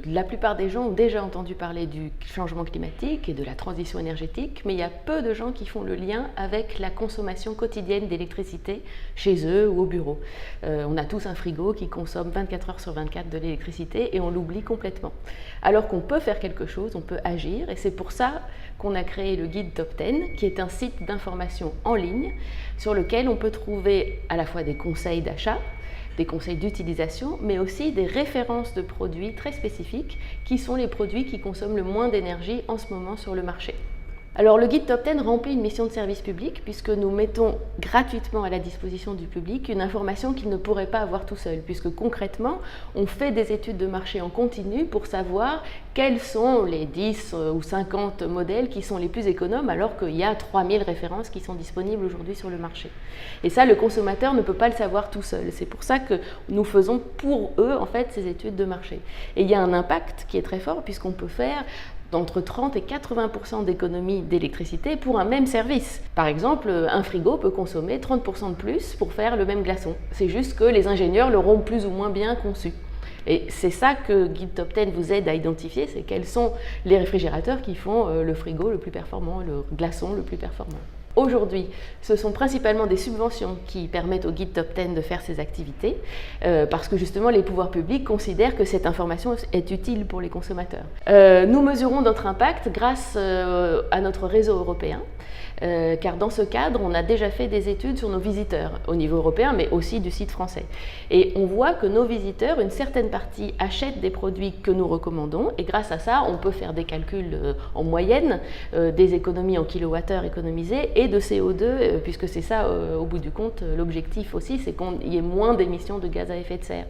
La plupart des gens ont déjà entendu parler du changement climatique et de la transition énergétique, mais il y a peu de gens qui font le lien avec la consommation quotidienne d'électricité chez eux ou au bureau. On a tous un frigo qui consomme 24 heures sur 24 de l'électricité et on l'oublie complètement. Alors qu'on peut faire quelque chose, on peut agir, et c'est pour ça qu'on a créé le guide Top 10, qui est un site d'information en ligne sur lequel on peut trouver à la fois des conseils d'achat, des conseils d'utilisation, mais aussi des références de produits très spécifiques qui sont les produits qui consomment le moins d'énergie en ce moment sur le marché. Alors le guide Top 10 remplit une mission de service public puisque nous mettons gratuitement à la disposition du public une information qu'il ne pourrait pas avoir tout seul, puisque concrètement on fait des études de marché en continu pour savoir quels sont les 10 ou 50 modèles qui sont les plus économes alors qu'il y a 3000 références qui sont disponibles aujourd'hui sur le marché. Et ça, le consommateur ne peut pas le savoir tout seul. C'est pour ça que nous faisons pour eux en fait ces études de marché. Et il y a un impact qui est très fort puisqu'on peut faire d'entre 30 et 80% d'économie d'électricité pour un même service. Par exemple, un frigo peut consommer 30% de plus pour faire le même glaçon. C'est juste que les ingénieurs l'auront plus ou moins bien conçu. Et c'est ça que Guide Top 10 vous aide à identifier, c'est quels sont les réfrigérateurs qui font le frigo le plus performant, le glaçon le plus performant. Aujourd'hui, ce sont principalement des subventions qui permettent au Guide Top 10 de faire ces activités parce que justement les pouvoirs publics considèrent que cette information est utile pour les consommateurs. Nous mesurons notre impact grâce à notre réseau européen car dans ce cadre, on a déjà fait des études sur nos visiteurs au niveau européen mais aussi du site français. Et on voit que nos visiteurs, une certaine partie, achètent des produits que nous recommandons et grâce à ça, on peut faire des calculs en moyenne des économies en kilowattheure économisées et de CO2, puisque c'est ça, au bout du compte, l'objectif aussi, c'est qu'il y ait moins d'émissions de gaz à effet de serre.